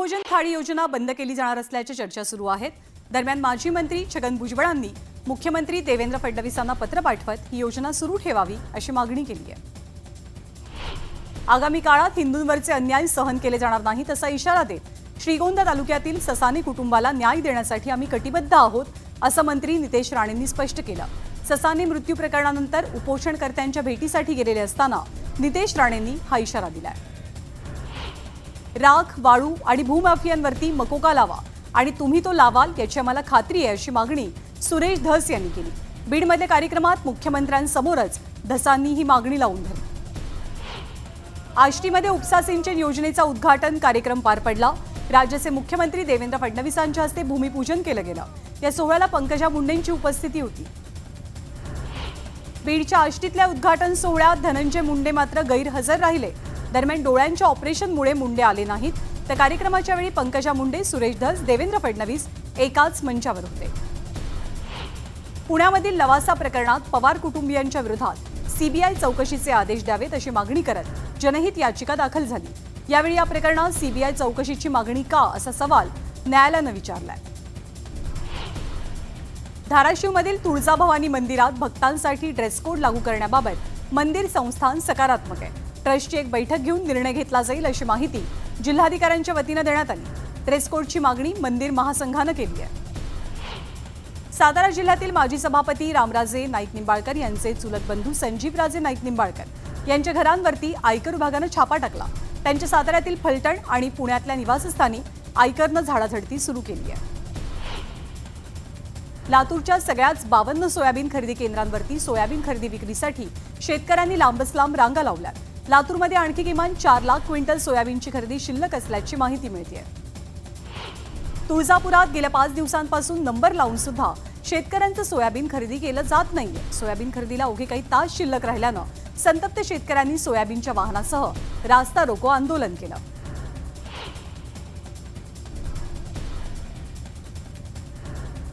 भूमिभोजन थाळी योजना बंद केली जाणार असल्याच्या चर्चा सुरू आहेत। दरम्यान माजी मंत्री छगन भुजबळांनी मुख्यमंत्री देवेंद्र फडणवीसांना पत्र पाठवत ही योजना सुरू ठेवावी अशी मागणी केली आहे। आगामी काळात हिंदूंवरचे अन्याय सहन केले जाणार नाहीत असा इशारा देत श्रीगोंदा तालुक्यातील ससानी कुटुंबाला न्याय देण्यासाठी आम्ही कटिबद्ध आहोत असं मंत्री नितेश राणेंनी स्पष्ट केलं। ससानी मृत्यू प्रकरणानंतर उपोषणकर्त्यांच्या भेटीसाठी गेलेले असताना नितेश राणेंनी हा इशारा दिलाय। राख, वाळू आणि भूमाफियांवरती मकोका लावा आणि तुम्ही तो लावाल याची आम्हाला खात्री आहे अशी मागणी सुरेश धस यांनी केली। बीडमध्ये कार्यक्रमात मुख्यमंत्र्यांसमोरच धसांनी ही मागणी लावून धरली। आष्टीमध्ये उपसा सिंचन योजनेचा उद्घाटन कार्यक्रम पार पडला। राज्याचे मुख्यमंत्री देवेंद्र फडणवीसांच्या हस्ते भूमिपूजन केलं गेलं। या सोहळ्याला पंकजा मुंडेंची उपस्थिती होती। बीडच्या आष्टीतल्या उद्घाटन सोहळ्यात धनंजय मुंडे मात्र गैरहजर राहिले। दरम्यान डोळ्यांच्या ऑपरेशनमुळे मुंडे आले नाहीत, तर कार्यक्रमाच्या वेळी पंकजा मुंडे, सुरेश धस, देवेंद्र फडणवीस एकाच मंचावर होते। पुण्यामधील लवासा प्रकरणात पवार कुटुंबियांच्या विरोधात सीबीआय चौकशीचे आदेश द्यावेत अशी मागणी करत जनहित याचिका दाखल झाली। यावेळी या प्रकरणात सीबीआय चौकशीची मागणी का असा सवाल न्यायालयानं विचारलाय। धाराशिवमधील तुळजाभवानी मंदिरात भक्तांसाठी ड्रेस कोड लागू करण्याबाबत मंदिर संस्थान सकारात्मक आहे। ट्रस्टची एक बैठक घेऊन निर्णय घेतला जाईल अशी माहिती जिल्हाधिकाऱ्यांच्या वतीनं देण्यात आली। ड्रेस कोडची मागणी मंदिर महासंघानं केली आहे। सातारा जिल्ह्यातील माजी सभापती रामराजे नाईक निंबाळकर यांचे चुलत बंधू संजीवराजे नाईक निंबाळकर यांच्या घरांवरती आयकर विभागानं छापा टाकला। त्यांच्या साताऱ्यातील फलटण आणि पुण्यातल्या निवासस्थानी आयकरनं झाडाझडती सुरू केली आहे। लातूरच्या सगळ्याच 52 सोयाबीन खरेदी केंद्रांवरती सोयाबीन खरेदी विक्रीसाठी शेतकऱ्यांनी लांबच लांब रांगा लावल्या। लातूरमध्ये आणखी किमान 4 लाख क्विंटल सोयाबीनची खरेदी शिल्लक असल्याची माहिती मिळते। तुळजापुरात गेल्या 5 दिवसांपासून नंबर लावून सुद्धा शेतकऱ्यांचं सोयाबीन खरेदी केलं जात नाहीये। सोयाबीन खरेदीला अवघे काही तास शिल्लक राहिल्यानं संतप्त शेतकऱ्यांनी सोयाबीनच्या वाहनासह रास्ता रोको आंदोलन केलं।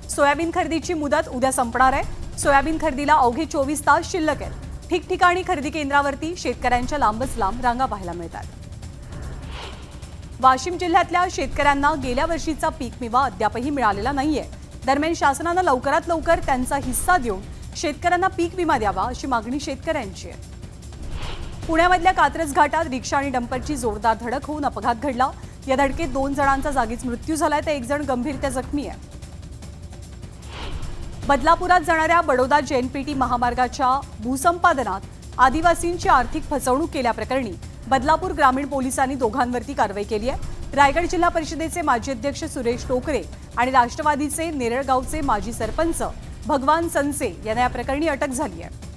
सोयाबीन खरेदीची मुदत उद्या संपणार आहे। सोयाबीन खरेदीला अवघे 24 तास शिल्लक आहेत। ठिकठिकाणी खरेदी केंद्रावरती शेतकऱ्यांच्या लांबच लांब रांगा पाहायला मिळतात। वाशिम जिल्ह्यातल्या शेतकऱ्यांना गेल्या वर्षीचा पीक विमा अद्यापही मिळालेला नाहीये। दरम्यान शासनानं लवकरात लवकर त्यांचा हिस्सा देऊन शेतकऱ्यांना पीक विमा द्यावा अशी मागणी शेतकऱ्यांची आहे। पुण्यामधल्या कात्रज घाटात रिक्षा आणि डंपरची जोरदार धडक होऊन अपघात घडला। या धडकेत 2 जणांचा जागीच मृत्यू झालाय, तर 1 जण गंभीरत्या जखमी आहे। बदलापुरात जाणाऱ्या बडोदा जेएनपीटी महामार्गाच्या भूसंपादनात आदिवासींची आर्थिक फसवणूक केल्याप्रकरणी बदलापूर ग्रामीण पोलिसांनी दोघांवरती कारवाई केली आहे। रायगड जिल्हा परिषदेचे माजी अध्यक्ष सुरेश टोकरे आणि राष्ट्रवादीचे नेरळगावचे माजी सरपंच भगवान सनसे यांना या प्रकरणी अटक झाली आहे।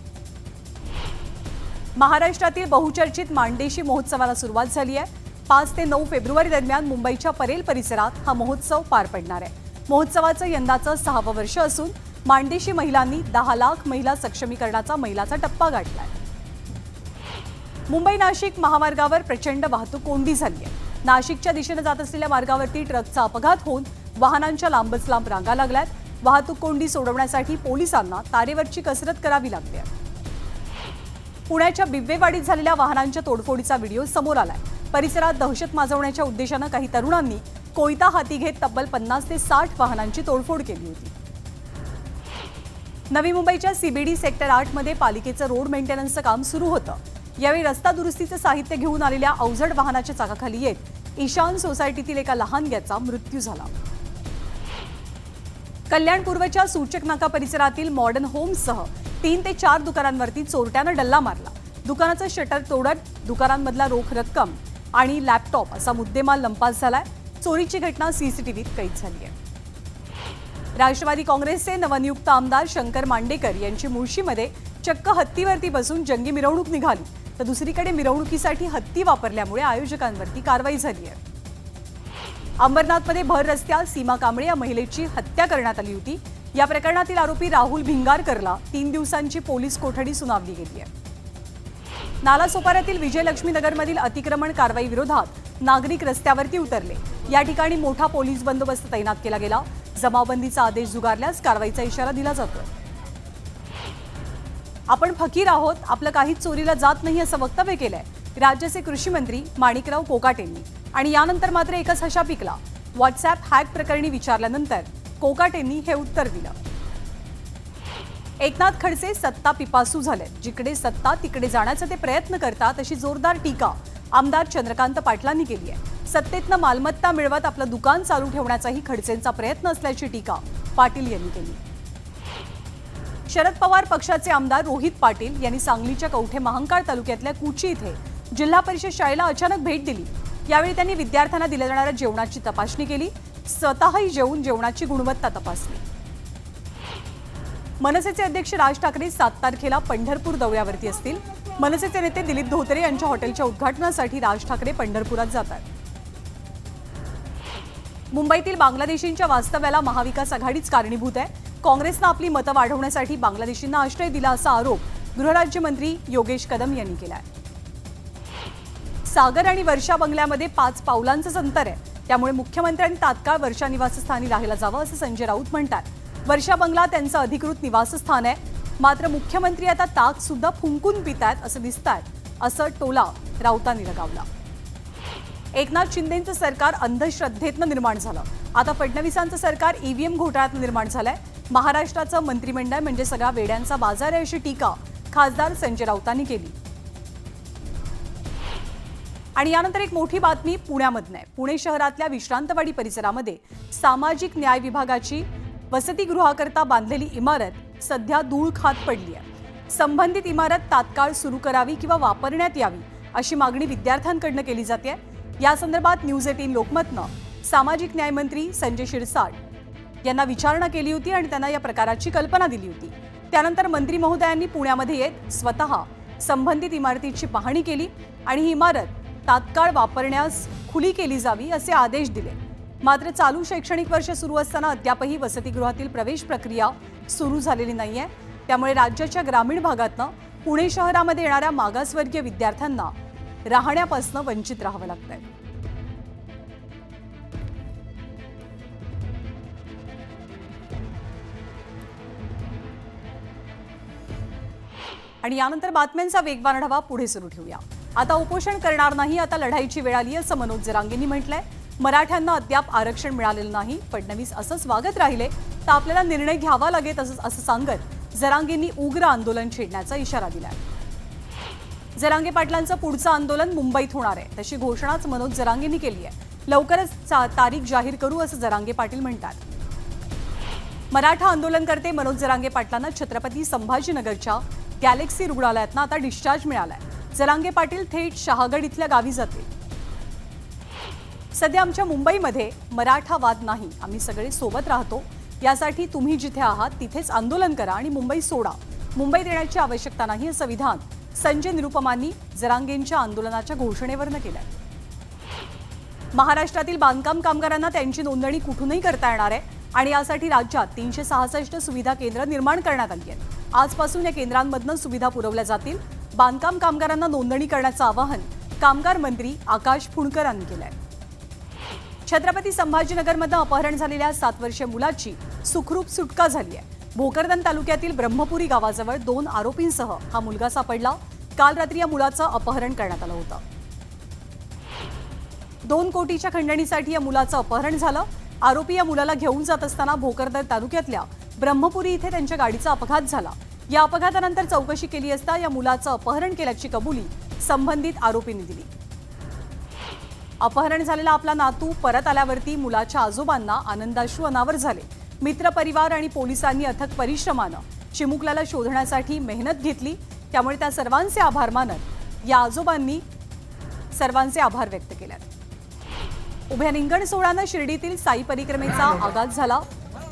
महाराष्ट्रातील बहुचर्चित मांडेशी महोत्सवाला सुरुवात झाली आहे। 5 ते 9 फेब्रुवारी दरम्यान मुंबईच्या परेल परिसरात हा महोत्सव पार पडणार आहे। महोत्सवाचं यंदाचं 6वं वर्ष असून मांडेशी महिलांनी 10 लाख महिला सक्षमीकरणाचा मैलाचा टप्पा गाठलाय। मुंबई नाशिक महामार्गावर प्रचंड वाहतूक कोंडी झाली आहे। नाशिकच्या दिशेने जात असलेल्या मार्गावरती ट्रकचा अपघात होऊन वाहनांच्या लांबच लांब रांगा लागल्यात। वाहतूक कोंडी सोडवण्यासाठी पोलिसांना तारेवरची कसरत करावी लागते। पुण्याच्या बिब्वेवाडीत झालेल्या वाहनांच्या तोडफोडीचा व्हिडिओ समोर आलाय। परिसरात दहशत माजवण्याच्या उद्देशाने काही तरुणांनी कोयता हाती घेत तब्बल 50 ते 60 वाहनांची तोडफोड केली होती। नवी मुंबईच्या सीबीडी सेक्टर 8 मध्ये पालिकेचं रोड मेंटेनन्सचं काम सुरू होतं। यावेळी रस्ता दुरुस्तीचं साहित्य घेऊन आलेल्या अवजड वाहनाच्या चाकाखाली येत ईशान सोसायटीतील एका लहानग्याचा मृत्यू झाला। कल्याणपूर्वच्या सूचक नाका परिसरातील मॉडर्न होम्ससह 3 ते 4 दुकानांवरती चोरट्यानं डल्ला मारला। दुकानाचं शटर तोडत दुकानांमधला रोख रक्कम आणि लॅपटॉप असा मुद्देमाल लंपास झालाय। चोरीची घटना सीसीटीव्हीत कैद झाली आहे। राष्ट्रवादी काँग्रेसचे नवनियुक्त आमदार शंकर मांडेकर यांची मुळशीमध्ये चक्क हत्तीवरती बसून जंगी मिरवणूक निघाली, तर दुसरीकडे मिरवणुकीसाठी हत्ती वापरल्यामुळे आयोजकांवरती कारवाई झाली आहे। अंबरनाथमध्ये भर रस्त्यात सीमा कांबळे या महिलेची हत्या करण्यात आली होती। या प्रकरणातील आरोपी राहुल भिंगारकरला 3 दिवसांची पोलीस कोठडी सुनावली गेली आहे। नालासोपाऱ्यातील विजयलक्ष्मी नगरमधील अतिक्रमण कारवाई विरोधात नागरिक रस्त्यावरती उतरले। या ठिकाणी मोठा पोलीस बंदोबस्त तैनात केला गेला। जमावबंदीचा आदेश झुगारल्यास कारवाईचा इशारा दिला जातोय। आपण फकीर आहोत, आपलं काहीच चोरीला जात नाही असं वक्तव्य केलंय राज्याचे कृषी मंत्री माणिकराव कोकाटेंनी. आणि यानंतर मात्र एकच हशा पिकला. व्हॉट्सअॅप हॅक प्रकरणी विचारल्यानंतर कोकाटेंनी हे उत्तर दिलं. एकनाथ खडसे सत्ता पिपासू झाले. जिकडे सत्ता तिकडे जाण्याचा ते प्रयत्न करतात अशी जोरदार टीका आमदार चंद्रकांत पाटलांनी केली आहे. सत्तेतनं मालमत्ता मिळवत आपलं दुकान चालू ठेवण्याचाही खडसेंचा प्रयत्न असल्याची टीका पाटील यांनी केली. शरद पवार पक्षाचे आमदार रोहित पाटील यांनी सांगलीच्या कवठे महांकाळ तालुक्यातल्या कुची इथे जिल्हा परिषद शाळेला अचानक भेट दिली. यावेळी त्यांनी विद्यार्थ्यांना दिल्या जाणाऱ्या जेवणाची तपासणी केली. स्वतःही जेवून जेवणाची गुणवत्ता तपासली. मनसेचे अध्यक्ष राज ठाकरे 7 तारखेला पंढरपूर दौऱ्यावरती असतील. मनसेचे नेते दिलीप धोत्रे यांच्या हॉटेलच्या उद्घाटनासाठी राज ठाकरे पंढरपुरात जातात. मुंबईतील बांगलादेशींच्या वास्तव्याला महाविकास आघाडीच कारणीभूत आहे. काँग्रेसनं आपली मतं वाढवण्यासाठी बांगलादेशींना आश्रय दिला असा आरोप गृहराज्यमंत्री योगेश कदम यांनी केला आहे. सागर आणि वर्षा बंगल्यामध्ये 5 पावलांचं अंतर आहे. त्यामुळे मुख्यमंत्र्यांनी तात्काळ वर्षा निवासस्थानी राहायला जावं असं संजय राऊत म्हणतात. वर्षा बंगला त्यांचं अधिकृत निवासस्थान आहे. मात्र मुख्यमंत्री आता ताक सुद्धा फुंकून पितायत असं दिसतायत, असं टोला राऊतांनी लगावला. एकनाथ शिंदेंचं सरकार अंधश्रद्धेतनं निर्माण झालं. आता फडणवीसांचं सरकार ईव्हीएम घोटाळ्यातनं निर्माण झालंय. महाराष्ट्राचं मंत्रिमंडळ म्हणजे सगळा वेड्यांचा बाजार आहे अशी टीका खासदार संजय राऊतांनी केली. आणि यानंतर एक मोठी बातमी पुण्यामधून आहे. पुणे शहरातल्या विश्रांतवाडी परिसरामध्ये सामाजिक न्याय विभागाची वसतिगृहाकरता बांधलेली इमारत सध्या धूळ खात पडली आहे. संबंधित इमारत तात्काळ सुरू करावी किंवा वापरण्यात यावी अशी मागणी विद्यार्थ्यांकडून केली जाते. या संदर्भात न्यूज 18 लोकमतनं सामाजिक न्याय मंत्री संजय शिरसाट यांना विचारणा केली होती आणि त्यांना या प्रकाराची कल्पना दिली होती. त्यानंतर मंत्री महोदयांनी पुण्यामध्ये येत स्वतः संबंधित इमारतीची पाहणी केली आणि ही इमारत तात्काळ वापरण्यास खुली केली जावी असे आदेश दिले. मात्र चालू शैक्षणिक वर्ष सुरू असताना अद्यापही वसतिगृहातील प्रवेश प्रक्रिया सुरू झालेली नाहीये. त्यामुळे राज्याच्या ग्रामीण भागातनं पुणे शहरामध्ये येणाऱ्या मागासवर्गीय विद्यार्थ्यांना राहण्यापासून वंचित राहावं लागतंय. आणि यानंतर बातम्यांचा वेगवान आढावा पुढे सुरू ठेवूया. आता उपोषण करणार नाही, आता लढाईची वेळ आली असं मनोज जरांगेंनी म्हटलंय. मराठ्यांना अद्याप आरक्षण मिळालेलं नाही. फडणवीस असंच वागत राहिले तर आपल्याला निर्णय घ्यावा लागेल असं सांगत जरांगेंनी उग्र आंदोलन छेडण्याचा इशारा दिलाय. जरांगे पाटलांचं पुढचं आंदोलन मुंबईत होणार आहे तशी घोषणाच मनोज जरांगेंनी केली आहे. लवकरच तारीख जाहीर करू असं जरांगे पाटील म्हणतात. मराठा आंदोलनकर्ते मनोज जरांगे पाटलांना छत्रपती संभाजीनगरच्या गॅलेक्सी रुग्णालयातनं आता डिस्चार्ज मिळालाय. जरांगे पाटील थेट शहागड इथल्या गावी जातील. सध्या आमच्या मुंबईमध्ये मराठा वाद नाही, आम्ही सगळे सोबत राहतो. यासाठी तुम्ही जिथे आहात तिथेच आंदोलन करा आणि मुंबई सोडा. मुंबईत येण्याची आवश्यकता नाही असं विधान संजय निरुपमांनी जरांगेंच्या आंदोलनाच्या घोषणेवरनं केलंय. महाराष्ट्रातील बांधकाम कामगारांना त्यांची नोंदणी कुठूनही करता येणार आहे आणि यासाठी राज्यात 366 सुविधा केंद्र निर्माण करण्यात आली आहेत. आजपासून या केंद्रांमधून सुविधा पुरवल्या जातील. बांधकाम कामगारांना नोंदणी करण्याचं आवाहन कामगार मंत्री आकाश फुंडकर यांनी केलंय. छत्रपती संभाजीनगरमध्ये अपहरण झालेल्या 7 वर्षीय मुलाची सुखरूप सुटका झाली आहे. भोकरदन तालुक्यातील ब्रह्मपुरी गावाजवळ 2 आरोपींसह हा मुलगा सापडला. काल रात्री या मुलाचं अपहरण करण्यात आलं होतं. 2 कोटीच्या खंडणीसाठी या मुलाचं अपहरण झालं. आरोपी या मुलाला घेऊन जात असताना भोकरदन तालुक्यातल्या ब्रह्मपुरी इथे त्यांच्या गाडीचा अपघात झाला. या अपघातानंतर चौकशी केली असता या मुलाचं अपहरण केल्याची कबुली संबंधित आरोपींनी दिली. अपहरण झालेला आपला नातू परत आल्यावरती मुलाच्या आजोबांना आनंदाश्रू अनावर झाले. मित्रपरिवार आणि पोलिसांनी अथक परिश्रमानं चिमुकल्याला शोधण्यासाठी मेहनत घेतली. त्यामुळे त्या सर्वांचे आभार मानत या आजोबांनी सर्वांचे आभार व्यक्त केले. उभ्या रिंगण सोहळ्यानं शिर्डीतील साई परिक्रमेचा आगाज झाला.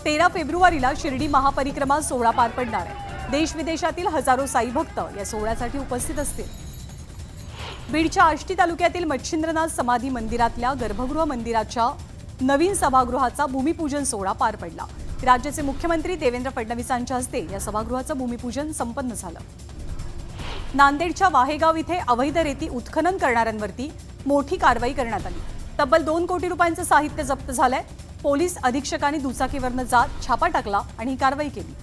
13 फेब्रुवारीला शिर्डी महापरिक्रमा सोहळा पार पडणार आहे. देश विदेशातील हजारो साई भक्त या सोहळ्यासाठी उपस्थित असतील. बीडच्या आष्टी तालुक्यातील मच्छिंद्रनाथ समाधी मंदिरातल्या गर्भगृह मंदिराच्या नवीन सभागृहाचा भूमिपूजन सोहळा पार पडला. राज्याचे मुख्यमंत्री देवेंद्र फडणवीसांच्या हस्ते या सभागृहाचं भूमिपूजन संपन्न झालं. नांदेडच्या वाहेगाव इथे अवैध रेती उत्खनन करणाऱ्यांवरती मोठी कारवाई करण्यात आली. तब्बल 2 कोटी रुपयांचं साहित्य जप्त झालंय. पोलीस अधीक्षकांनी दुचाकीवरनं जात छापा टाकला आणि ही कारवाई केली.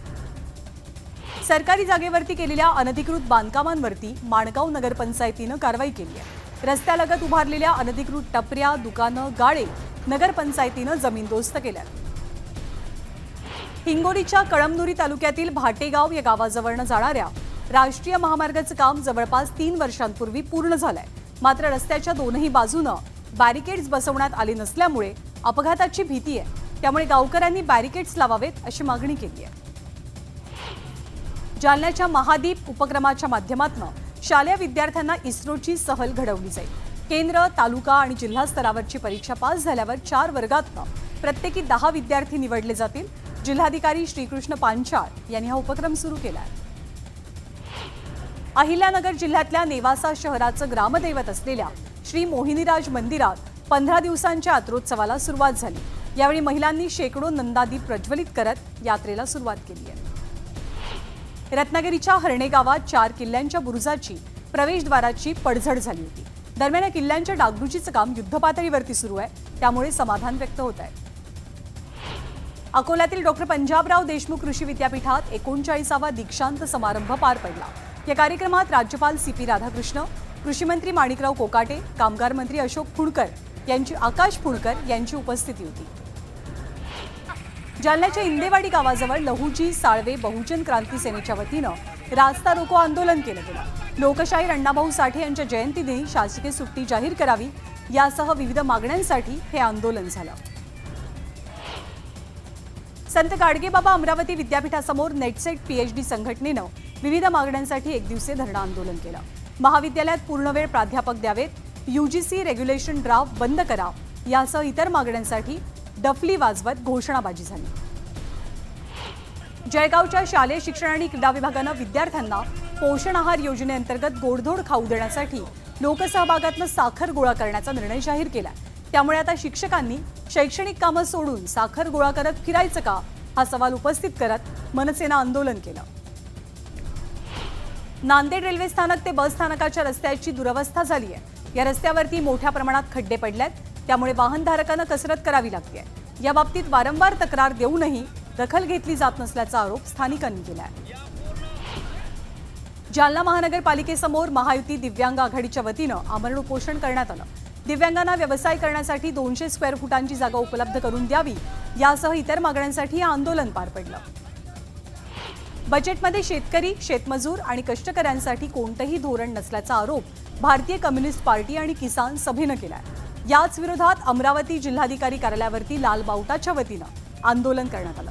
सरकारी जागेवरती केलेल्या अनधिकृत बांधकामांवरती माणगाव नगरपंचायतीनं कारवाई केली आहे। रस्त्यालगत उभारलेल्या अनधिकृत टपऱ्या, दुकानं, गाळे नगरपंचायतीनं जमीनदोस्त केल्या। हिंगोलीच्या कळमनुरी तालुक्यातील भाटेगाव या गावाजवळनं जाणाऱ्या राष्ट्रीय महामार्गाचं काम जवळपास 3 वर्षांपूर्वी पूर्ण झालंय। मात्र रस्त्याच्या दोनही बाजूनं बॅरिकेड्स बसवण्यात आले नसल्यामुळे अपघाताची भीती आहे। त्यामुळे गावकऱ्यांनी बॅरिकेड्स लावावेत अशी मागणी केली आहे। जालन्याच्या महादीप उपक्रमाच्या माध्यमातून शालेय विद्यार्थ्यांना इस्रोची सहल घडवली जाईल। केंद्र, तालुका आणि जिल्हा स्तरावरची परीक्षा पास झाल्यावर 4 वर्गातून प्रत्येकी 10 विद्यार्थी निवडले जातील। जिल्हाधिकारी श्रीकृष्ण पांचाळ यांनी हा उपक्रम सुरू केला आहे। अहिल्यानगर जिल्ह्यातल्या नेवासा शहराचं ग्रामदैवत असलेल्या श्री मोहिनीराज मंदिरात 15 दिवसांच्या यात्रोत्सवाला सुरुवात झाली। यावेळी महिलांनी शेकडो नंदादीप प्रज्वलित करत यात्रेला सुरुवात केली आहे। रत्नागिरीच्या हर्णे गावात 4 किल्ल्यांच्या बुरुजाची प्रवेशद्वाराची पडझड झाली होती। दरम्यान या किल्ल्यांच्या डागडुजीचं काम युद्धपातळीवरती सुरू आहे, त्यामुळे समाधान व्यक्त होत आहे। अकोल्यातील डॉक्टर पंजाबराव देशमुख कृषी विद्यापीठात 39वा दीक्षांत समारंभ पार पडला। या कार्यक्रमात राज्यपाल CP राधाकृष्ण, कृषी मंत्री माणिकराव कोकाटे, कामगार मंत्री अशोक फुंडकर आकाश फुंडकर यांची उपस्थिती होती। जालन्याच्या इंदेवाडी गावाजवळ लहुजी साळवे बहुजन क्रांती सेनेच्या वतीनं रास्ता रोको आंदोलन केलं गेलं। लोकशाहीर अण्णाभाऊ साठे यांच्या जयंतीदिनी शासकीय सुट्टी जाहीर करावी यासह विविध मागण्यांसाठी हे आंदोलन झालं। संत गाडगेबाबा अमरावती विद्यापीठासमोर नेटसेट PhD संघटनेनं विविध मागण्यांसाठी एक दिवसीय धरणं आंदोलन केलं। महाविद्यालयात पूर्णवेळ प्राध्यापक द्यावेत, UGC रेग्युलेशन ड्राफ्ट बंद करा यासह इतर मागण्यांसाठी डफली वाजवत घोषणाबाजी झाली। जळगावच्या शालेय शिक्षण आणि क्रीडा विभागानं विद्यार्थ्यांना पोषण आहार योजनेअंतर्गत गोडधोड खाऊ देण्यासाठी लोकसहभागातून साखर गोळा करण्याचा निर्णय जाहीर केला। त्यामुळे आता शिक्षकांनी शैक्षणिक कामं सोडून साखर गोळा करत फिरायचं का हा सवाल उपस्थित करत मनसेनं आंदोलन केलं। नांदेड रेल्वे स्थानक ते बस स्थानकाच्या रस्त्याची दुरवस्था झाली आहे। या रस्त्यावरती मोठ्या प्रमाणात खड्डे पडलेत, त्यामुळे वाहनधारकांना कसरत करावी लागते। या बाबतीत वारंवार तक्रार देऊनही दखल घेतली जात नसल्याचा आरोप स्थानिकांनी केला आहे। जालना महानगरपालिकेसमोर महायुती दिव्यांग आघाडीच्या वतीनं आमरण उपोषण करण्यात आलं। दिव्यांगांना व्यवसाय करण्यासाठी 200 स्क्वेअर फुटांची जागा उपलब्ध करून द्यावी यासह इतर मागण्यांसाठी आंदोलन पार पडलं। बजेटमध्ये शेतकरी, शेतमजूर आणि कष्टकऱ्यांसाठी कोणतेही धोरण नसल्याचा आरोप भारतीय कम्युनिस्ट पार्टी आणि किसान सभेनं केलाय। याच विरोधात अमरावती जिल्हाधिकारी कार्यालयावरती लाल बावटाच्या वतीनं आंदोलन करण्यात आलं।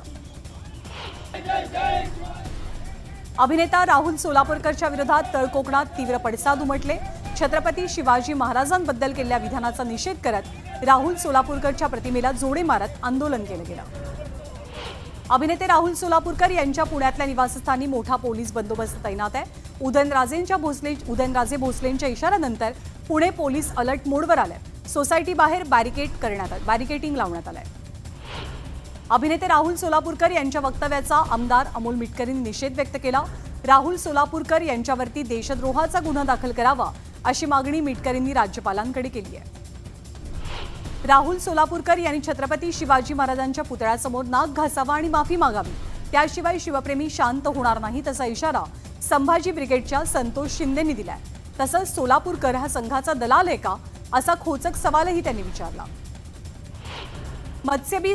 अभिनेता राहुल सोलापूरकरच्या विरोधात तळकोकणात तीव्र पडसाद उमटले। छत्रपती शिवाजी महाराजांबद्दल केलेल्या विधानाचा निषेध करत राहुल सोलापूरकरच्या प्रतिमेला जोडे मारत आंदोलन केलं गेलं। अभिनेते राहुल सोलापूरकर यांच्या पुण्यातल्या निवासस्थानी मोठा पोलीस बंदोबस्त तैनात आहे। उदयनराजे भोसलेंच्या इशाऱ्यानंतर पुणे पोलीस अलर्ट मोडवर आले। सोसायटी बाहेर बॅरिकेटिंग लावण्यात आलंय। अभिनेते राहुल सोलापूरकर यांच्या वक्तव्याचा आमदार अमोल मिटकरींनी निषेध व्यक्त केला। राहुल सोलापूरकर यांच्यावरती देशद्रोहाचा गुन्हा दाखल करावा अशी मागणी मिटकरींनी राज्यपालांकडे केली आहे। राहुल सोलापूरकर यांनी छत्रपती शिवाजी महाराजांच्या पुतळ्यासमोर नाक घासावा आणि माफी मागावी, त्याशिवाय शिवप्रेमी शांत होणार नाहीत असा इशारा संभाजी ब्रिगेडच्या संतोष शिंदेंनी दिलाय। तसंच सोलापूरकर हा संघाचा दलाल आहे का असा खोचक सवालही त्यांनी विचारला। मत्स्यबी